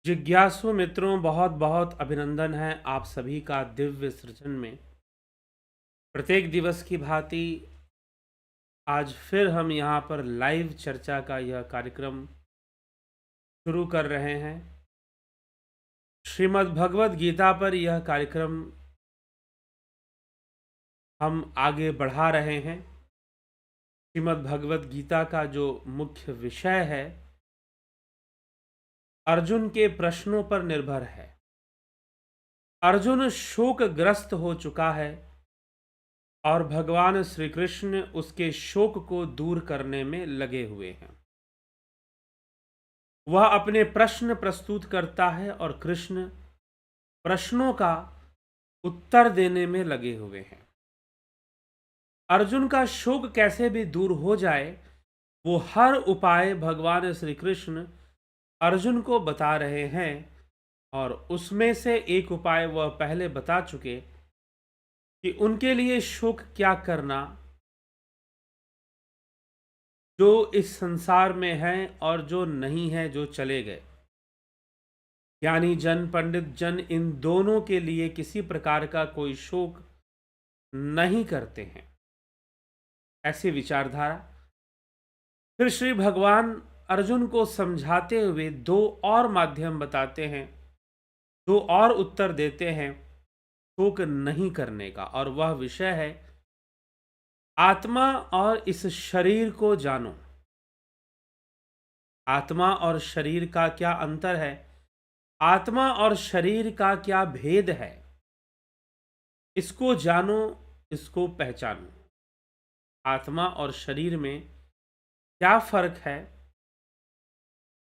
जिज्ञासु मित्रों, बहुत बहुत अभिनंदन है आप सभी का दिव्य सृजन में। प्रत्येक दिवस की भांति आज फिर हम यहाँ पर लाइव चर्चा का यह कार्यक्रम शुरू कर रहे हैं। श्रीमद् भगवद गीता पर यह कार्यक्रम हम आगे बढ़ा रहे हैं। श्रीमद् भगवद गीता का जो मुख्य विषय है अर्जुन के प्रश्नों पर निर्भर है। अर्जुन शोकग्रस्त हो चुका है और भगवान श्री कृष्ण उसके शोक को दूर करने में लगे हुए हैं। वह अपने प्रश्न प्रस्तुत करता है और कृष्ण प्रश्नों का उत्तर देने में लगे हुए हैं। अर्जुन का शोक कैसे भी दूर हो जाए, वो हर उपाय भगवान श्री कृष्ण अर्जुन को बता रहे हैं और उसमें से एक उपाय वह पहले बता चुके कि उनके लिए शोक क्या करना जो इस संसार में है और जो नहीं है, जो चले गए। ज्ञानी जन, पंडित जन, इन दोनों के लिए किसी प्रकार का कोई शोक नहीं करते हैं, ऐसी विचारधारा। फिर श्री भगवान अर्जुन को समझाते हुए दो और माध्यम बताते हैं, दो और उत्तर देते हैं शोक नहीं करने का, और वह विषय है आत्मा और इस शरीर को जानो। आत्मा और शरीर का क्या अंतर है, आत्मा और शरीर का क्या भेद है, इसको जानो, इसको पहचानो। आत्मा और शरीर में क्या फर्क है,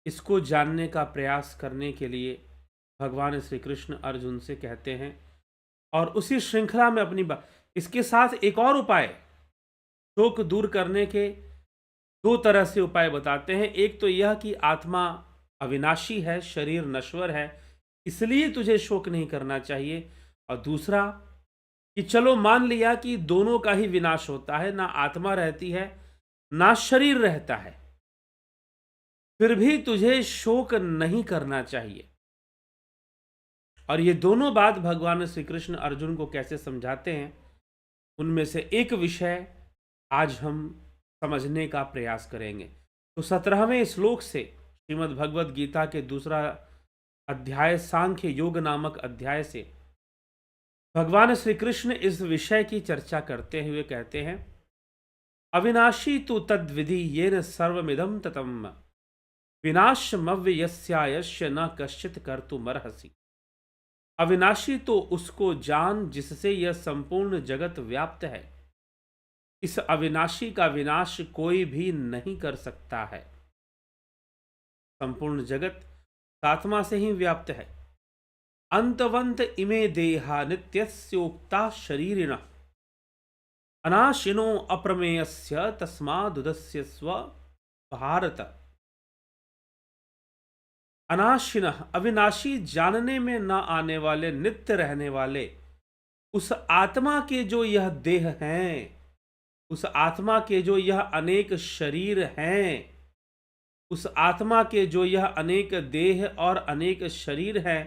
इसको जानने का प्रयास करने के लिए भगवान श्री कृष्ण अर्जुन से कहते हैं। और उसी श्रृंखला में अपनी बात, इसके साथ एक और उपाय शोक दूर करने के दो तरह से उपाय बताते हैं। एक तो यह कि आत्मा अविनाशी है, शरीर नश्वर है, इसलिए तुझे शोक नहीं करना चाहिए। और दूसरा कि चलो मान लिया कि दोनों का ही विनाश होता है, ना आत्मा रहती है ना शरीर रहता है, फिर भी तुझे शोक नहीं करना चाहिए। और ये दोनों बात भगवान श्री कृष्ण अर्जुन को कैसे समझाते हैं, उनमें से एक विषय आज हम समझने का प्रयास करेंगे। तो 17वें श्लोक से श्रीमद् भगवद गीता के दूसरा अध्याय सांख्य योग नामक अध्याय से भगवान श्री कृष्ण इस विषय की चर्चा करते हुए कहते हैं, अविनाशी तु तद्विधि येन सर्वमिदं ततम् विनाशमव्ययस्यायस्य न कश्चित कर्तुमर्हसि। अविनाशी तो उसको जान जिससे यह संपूर्ण जगत व्याप्त है। इस अविनाशी का विनाश कोई भी नहीं कर सकता है। संपूर्ण जगत आत्मा से ही व्याप्त है। अंतवंत इमे देहा नित्यस्योक्ता शरीरिणः अनाशिनो अप्रमेयस्य तस्मादुदस्य स्व भारत। अनाशिनः अविनाशी, जानने में न आने वाले, नित्य रहने वाले उस आत्मा के जो यह देह हैं, उस आत्मा के जो यह अनेक शरीर हैं, उस आत्मा के जो यह अनेक देह और अनेक शरीर हैं,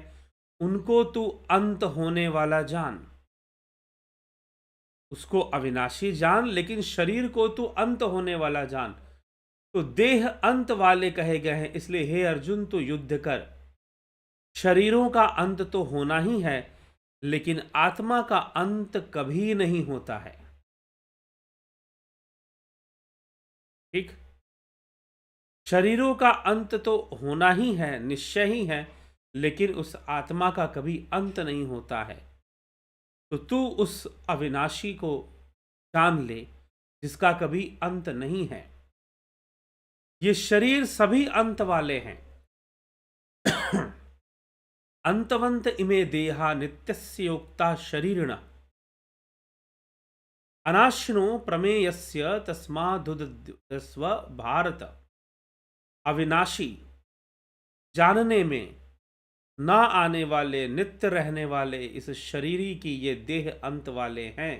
उनको तू अंत होने वाला जान। उसको अविनाशी जान, लेकिन शरीर को तू अंत होने वाला जान। तो देह अंत वाले कहे गए हैं, इसलिए हे अर्जुन तू युद्ध कर। शरीरों का अंत तो होना ही है, लेकिन आत्मा का अंत कभी नहीं होता है। ठीक, शरीरों का अंत तो होना ही है, निश्चय ही है, लेकिन उस आत्मा का कभी अंत नहीं होता है। तो तू उस अविनाशी को जान ले जिसका कभी अंत नहीं है। ये शरीर सभी अंत वाले हैं। अंतवंत इमे देहा नित्यस्योक्ता शरीरिणः अनाशिनो प्रमेयस्य तस्मादुदस्व भारत। अविनाशी, जानने में ना आने वाले, नित्य रहने वाले इस शरीरी की ये देह अंत वाले हैं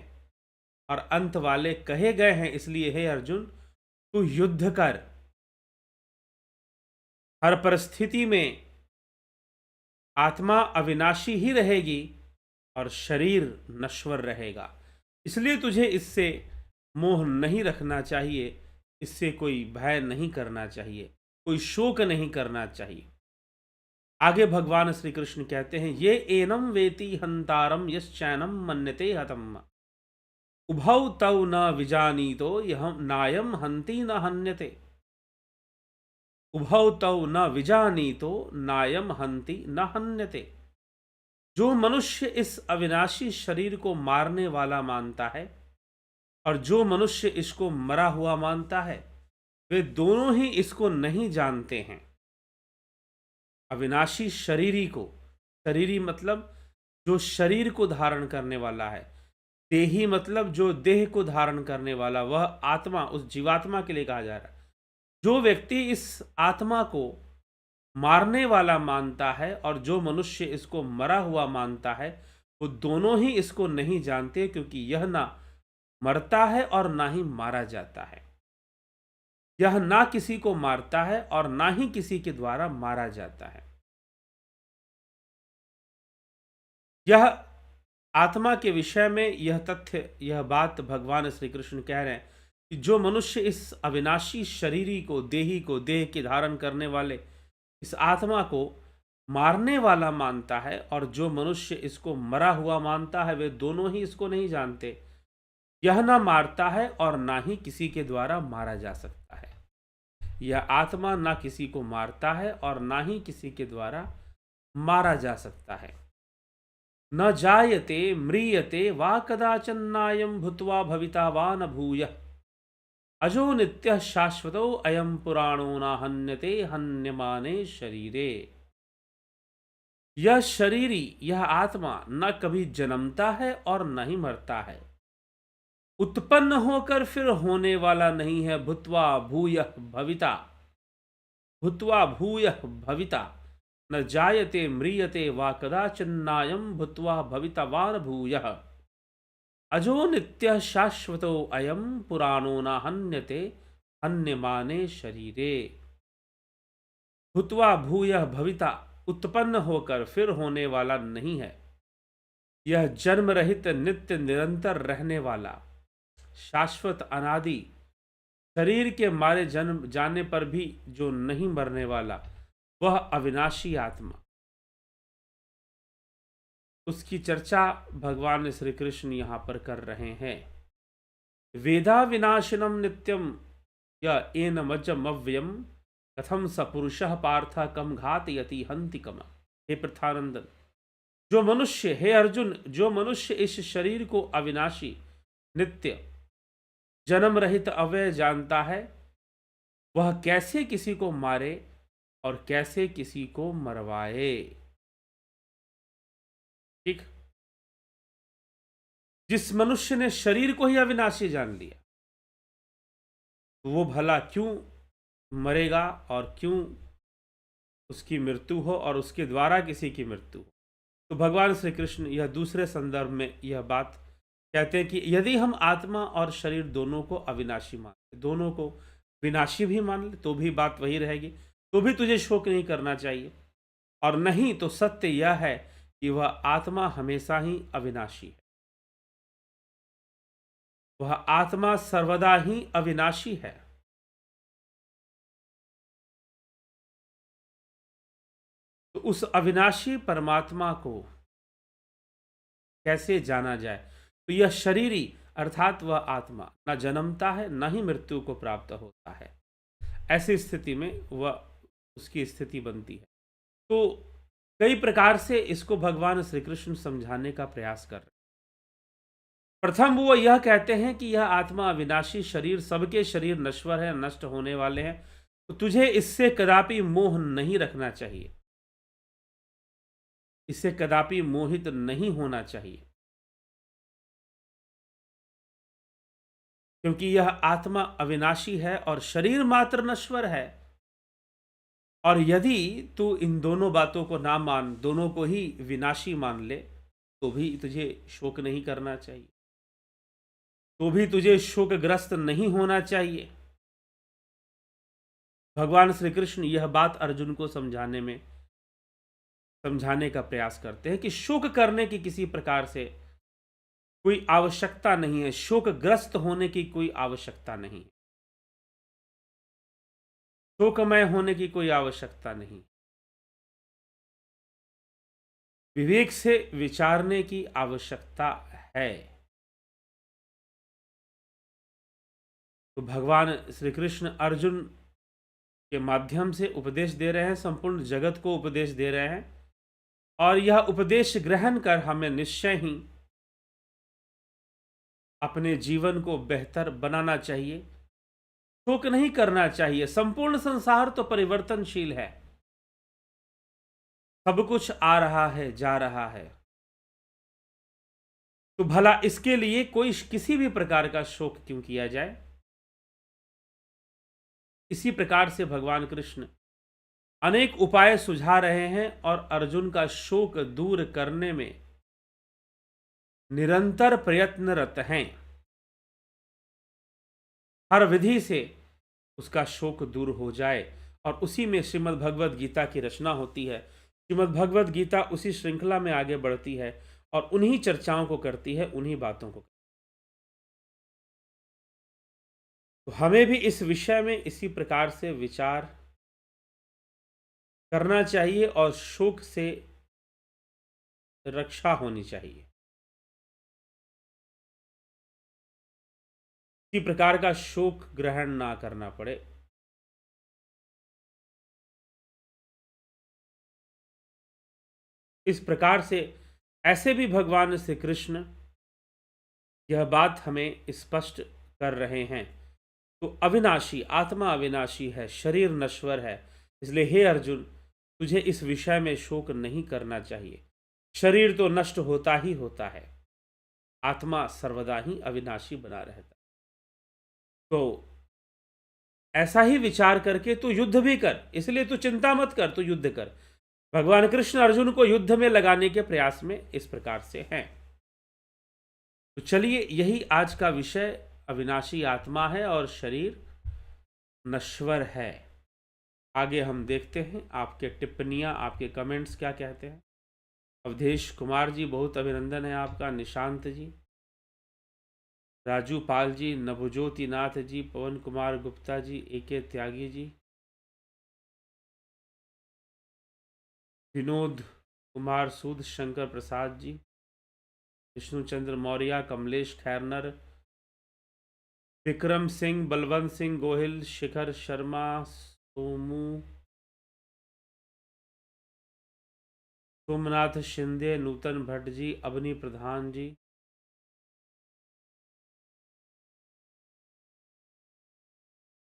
और अंत वाले कहे गए हैं, इसलिए हे अर्जुन तू युद्ध कर। हर परिस्थिति में आत्मा अविनाशी ही रहेगी और शरीर नश्वर रहेगा। इसलिए तुझे इससे मोह नहीं रखना चाहिए, इससे कोई भय नहीं करना चाहिए, कोई शोक नहीं करना चाहिए। आगे भगवान श्री कृष्ण कहते हैं, ये एनम वेति हंतारम यश्चैनम मन्यते हतम उभौ तौ न विजानीतो यह नायम हंति न हन्यते। उभौ तौ न विजानीतो नायम हंति न हन्यते। जो मनुष्य इस अविनाशी शरीर को मारने वाला मानता है और जो मनुष्य इसको मरा हुआ मानता है, वे दोनों ही इसको नहीं जानते हैं। अविनाशी शरीरी को, शरीरी मतलब जो शरीर को धारण करने वाला है, देही मतलब जो देह को धारण करने वाला, वह आत्मा, उस जीवात्मा के लिए कहा जा रहा है। जो व्यक्ति इस आत्मा को मारने वाला मानता है और जो मनुष्य इसको मरा हुआ मानता है, वो दोनों ही इसको नहीं जानते, क्योंकि यह ना मरता है और ना ही मारा जाता है। यह ना किसी को मारता है और ना ही किसी के द्वारा मारा जाता है। यह आत्मा के विषय में यह तथ्य, यह बात भगवान श्री कृष्ण कह रहे हैं कि जो मनुष्य इस अविनाशी शरीरी को, देही को, देह के धारण करने वाले इस आत्मा को मारने वाला मानता है और जो मनुष्य इसको मरा हुआ मानता है, वे दोनों ही इसको नहीं जानते। यह ना मारता है और ना ही किसी के द्वारा मारा जा सकता है। यह आत्मा ना किसी को मारता है और ना ही किसी के द्वारा मारा जा सकता है। न जायते म्रियते वा कदाचन नायं भूत्वा भविता वा न भूयः अजो नित्यः शाश्वतो अयं पुराणो न हन्यते हन्यमाने शरीरे। यह शरीरी, यह आत्मा न कभी जन्मता है और न ही मरता है, उत्पन्न होकर फिर होने वाला नहीं है। भूत्वा भूयः भविता, भूत्वा भूयः भविता, न जायते म्रियते वा कदाचिन्नायं भूत्वा भविता वा न भूयः अजो नित्यः शाश्वतो अयं पुराणो न हन्यते हन्यमाने शरीरे। भूत्वा भूयः भविता, उत्पन्न होकर फिर होने वाला नहीं है। यह जन्म रहित, नित्य निरंतर रहने वाला, शाश्वत अनादि, शरीर के मारे जन्म जाने पर भी जो नहीं मरने वाला, वह अविनाशी आत्मा, उसकी चर्चा भगवान श्री कृष्ण यहां पर कर रहे हैं। वेदा विनाशिनम नित्यम या एनमजम अव्ययम कथम स पुरुषः पार्थ कम घातयति हन्ति कम। हे प्रथानंदन, जो मनुष्य, हे अर्जुन, जो मनुष्य इस शरीर को अविनाशी, नित्य, जन्म रहित, अव्यय जानता है, वह कैसे किसी को मारे और कैसे किसी को मरवाए। ठीक, जिस मनुष्य ने शरीर को ही अविनाशी जान लिया, वो भला क्यों मरेगा और क्यों उसकी मृत्यु हो और उसके द्वारा किसी की मृत्यु हो। तो भगवान श्री कृष्ण यह दूसरे संदर्भ में यह बात कहते हैं कि यदि हम आत्मा और शरीर दोनों को अविनाशी मान ले, दोनों को विनाशी भी मान ले, तो भी बात वही रहेगी, तो भी तुझे शोक नहीं करना चाहिए। और नहीं तो सत्य यह है कि वह आत्मा हमेशा ही अविनाशी है, वह आत्मा सर्वदा ही अविनाशी है। तो उस अविनाशी परमात्मा को कैसे जाना जाए। तो यह शरीरी अर्थात वह आत्मा न जन्मता है, न ही मृत्यु को प्राप्त होता है। ऐसी स्थिति में वह, उसकी स्थिति बनती है। तो कई प्रकार से इसको भगवान श्री कृष्ण समझाने का प्रयास कर रहे हैं। प्रथम वो यह कहते हैं कि यह आत्मा अविनाशी, शरीर, सबके शरीर नश्वर है, नष्ट होने वाले हैं, तो तुझे इससे कदापि मोह नहीं रखना चाहिए, इससे कदापि मोहित नहीं होना चाहिए, क्योंकि यह आत्मा अविनाशी है और शरीर मात्र नश्वर है। और यदि तू इन दोनों बातों को ना मान, दोनों को ही विनाशी मान ले, तो भी तुझे शोक नहीं करना चाहिए, तो भी तुझे शोकग्रस्त नहीं होना चाहिए। भगवान श्री कृष्ण यह बात अर्जुन को समझाने में समझाने का प्रयास करते हैं कि शोक करने की किसी प्रकार से कोई आवश्यकता नहीं है, शोकग्रस्त होने की कोई आवश्यकता नहीं, शोकमय होने की कोई आवश्यकता नहीं, विवेक से विचारने की आवश्यकता है। तो भगवान श्री कृष्ण अर्जुन के माध्यम से उपदेश दे रहे हैं, संपूर्ण जगत को उपदेश दे रहे हैं, और यह उपदेश ग्रहण कर हमें निश्चय ही अपने जीवन को बेहतर बनाना चाहिए, शोक नहीं करना चाहिए। संपूर्ण संसार तो परिवर्तनशील है, सब कुछ आ रहा है, जा रहा है, तो भला इसके लिए कोई किसी भी प्रकार का शोक क्यों किया जाए। इसी प्रकार से भगवान कृष्ण अनेक उपाय सुझा रहे हैं और अर्जुन का शोक दूर करने में निरंतर प्रयत्नरत हैं। हर विधि से उसका शोक दूर हो जाए, और उसी में श्रीमद् भगवद गीता की रचना होती है। श्रीमद् भगवद गीता उसी श्रृंखला में आगे बढ़ती है और उन्हीं चर्चाओं को करती है, उन्हीं बातों को। तो हमें भी इस विषय में इसी प्रकार से विचार करना चाहिए और शोक से रक्षा होनी चाहिए। किसी प्रकार का शोक ग्रहण ना करना पड़े। इस प्रकार से ऐसे भी भगवान श्री कृष्ण यह बात हमें स्पष्ट कर रहे हैं। तो अविनाशी आत्मा अविनाशी है, शरीर नश्वर है, इसलिए हे अर्जुन, तुझे इस विषय में शोक नहीं करना चाहिए। शरीर तो नष्ट होता ही होता है, आत्मा सर्वदा ही अविनाशी बना रहता। तो ऐसा ही विचार करके तू युद्ध भी कर, इसलिए तू चिंता मत कर, तू युद्ध कर। भगवान कृष्ण अर्जुन को युद्ध में लगाने के प्रयास में इस प्रकार से हैं। तो चलिए, यही आज का विषय अविनाशी आत्मा है और शरीर नश्वर है। आगे हम देखते हैं आपके टिप्पणियां, आपके कमेंट्स क्या कहते हैं। अवधेश कुमार जी, बहुत अभिनंदन है आपका। निशांत जी, राजू पाल जी, नभुज्योति नाथ जी, पवन कुमार गुप्ता जी, एके त्यागी जी, विनोद कुमार सूद, शंकर प्रसाद जी, विष्णुचंद्र मौर्य, कमलेश खैरनर, विक्रम सिंह, बलवंत सिंह गोहिल, शिखर शर्मा, सोमू, सोमनाथ शिंदे, नूतन भट्ट जी, अवनी प्रधान जी,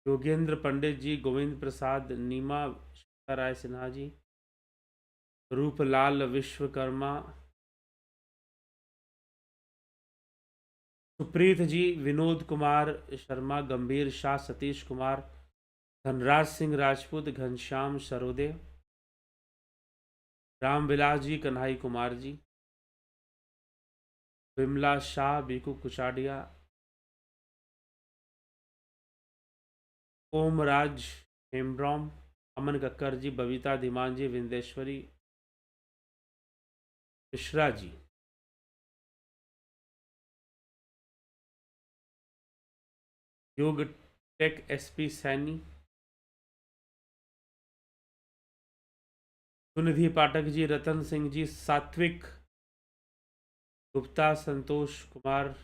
योगेंद्र पंडित जी, गोविंद प्रसाद नीमा, शंकर राय सिन्हा जी, रूपलाल विश्वकर्मा, सुप्रीत जी, विनोद कुमार शर्मा, गंभीर शाह, सतीश कुमार, धनराज सिंह राजपूत, घनश्याम सरोदे, रामविलास जी, कन्हई कुमार जी, विमला शाह, बीकू कुचाडिया, ओमराज हेमब्रॉम, अमन कक्कर जी, बबीता धीमान जी, विंदेश्वरी मिश्रा जी, योग टेक एसपी सैनी, सुनिधि पाठक जी, रतन सिंह जी, सात्विक गुप्ता, संतोष कुमार,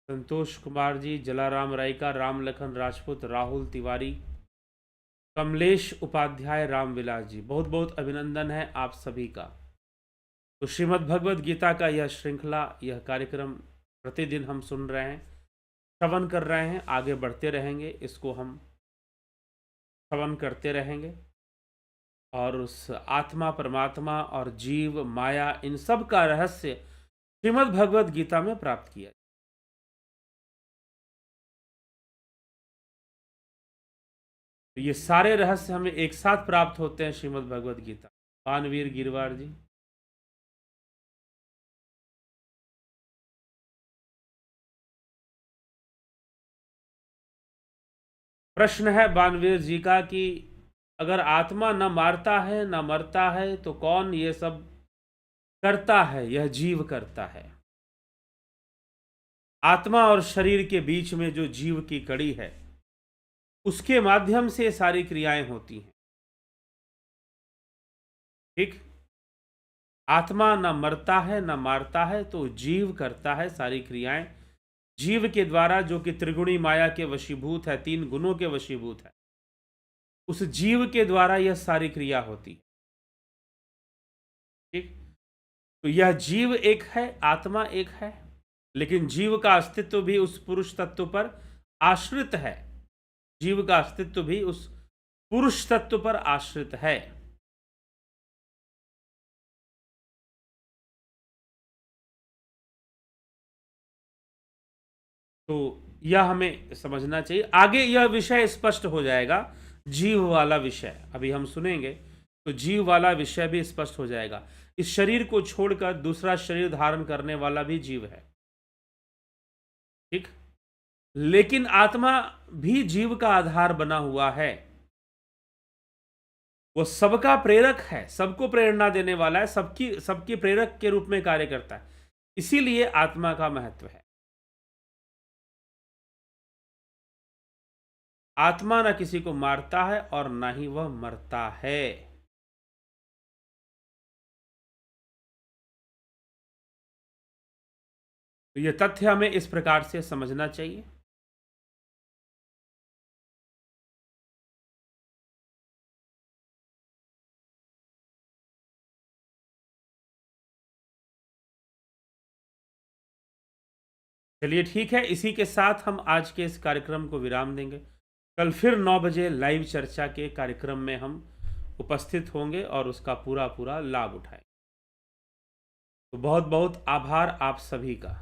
संतोष कुमार जी, जलाराम रायका, राम लखन राजपूत, राहुल तिवारी, कमलेश उपाध्याय, रामविलास जी, बहुत बहुत अभिनंदन है आप सभी का। तो श्रीमद् भगवद गीता का यह श्रृंखला, यह कार्यक्रम प्रतिदिन हम सुन रहे हैं, श्रवण कर रहे हैं, आगे बढ़ते रहेंगे, इसको हम श्रवण करते रहेंगे और उस आत्मा, परमात्मा और जीव, माया, इन सब का रहस्य श्रीमद् भगवद गीता में प्राप्त किया। तो ये सारे रहस्य हमें एक साथ प्राप्त होते हैं श्रीमद् भगवद गीता। पानवीर गिरवार जी, प्रश्न है बानवीर जी का कि अगर आत्मा न मारता है न मरता है तो कौन ये सब करता है? यह जीव करता है। आत्मा और शरीर के बीच में जो जीव की कड़ी है, उसके माध्यम से सारी क्रियाएं होती हैं। ठीक? आत्मा न मरता है न मारता है तो जीव करता है सारी क्रियाएं। जीव के द्वारा, जो कि त्रिगुणी माया के वशीभूत है, 3 गुणों के वशीभूत है, उस जीव के द्वारा यह सारी क्रिया होती है। ठीक? तो यह जीव एक है, आत्मा एक है, लेकिन जीव का अस्तित्व भी उस पुरुष तत्व पर आश्रित है। जीव का अस्तित्व भी उस पुरुष तत्व पर आश्रित है। तो यह हमें समझना चाहिए। आगे यह विषय स्पष्ट हो जाएगा, जीव वाला विषय अभी हम सुनेंगे, तो जीव वाला विषय भी स्पष्ट हो जाएगा। इस शरीर को छोड़कर दूसरा शरीर धारण करने वाला भी जीव है। ठीक? लेकिन आत्मा भी जीव का आधार बना हुआ है। वो सबका प्रेरक है, सबको प्रेरणा देने वाला है, सबकी प्रेरक के रूप में कार्य करता है। इसीलिए आत्मा का महत्व है। आत्मा न किसी को मारता है और न ही वह मरता है। तो यह तथ्य हमें इस प्रकार से समझना चाहिए। चलिए ठीक है, इसी के साथ हम आज के इस कार्यक्रम को विराम देंगे। कल फिर 9 बजे लाइव चर्चा के कार्यक्रम में हम उपस्थित होंगे और उसका पूरा पूरा लाभ उठाएंगे। तो बहुत बहुत आभार आप सभी का।